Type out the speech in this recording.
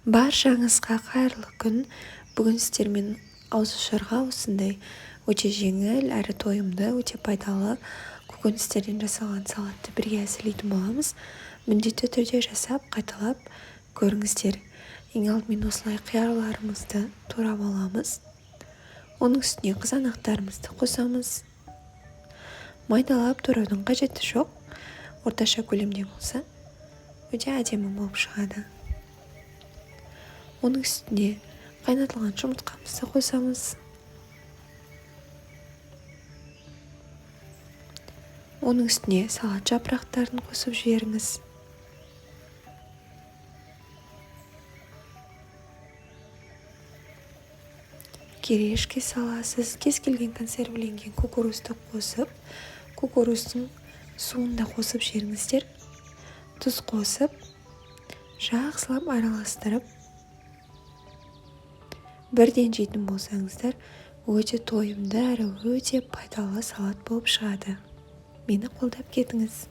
Баршаңызға қайырлы күн. Бүгін сіздермен ауызашарға осындай өте жеңіл әрі тойымды, өте пайдалы көкөністерден жасалған салатты бірге әзірлейтін боламыз. Міндетті түрде жасап, қайталап көріңіздер. Ең алдымен осылай қиярларымызды турап аламыз. Оның үстіне қызанақтарымызды қосамыз. Майдалап тураудың қажеті жоқ. Орташа көлемде болса, өте әдемі болып шығады. Оның үстіне қайнатылған жұмыртқамызды қосамыз. Оның үстіне салат жапырақтарын қосып жіберіңіз. Керешке саласыз, кез келген консервіленген кукурузды қосып, кукуруздың суын да қосып жіберіңіздер. Тұз қосып, жақсылап араластырып, бірден жейтін болсаңыздар, өте тойымды әрі өте пайдалы салат болып шығады. Мені қолдап кетіңіз.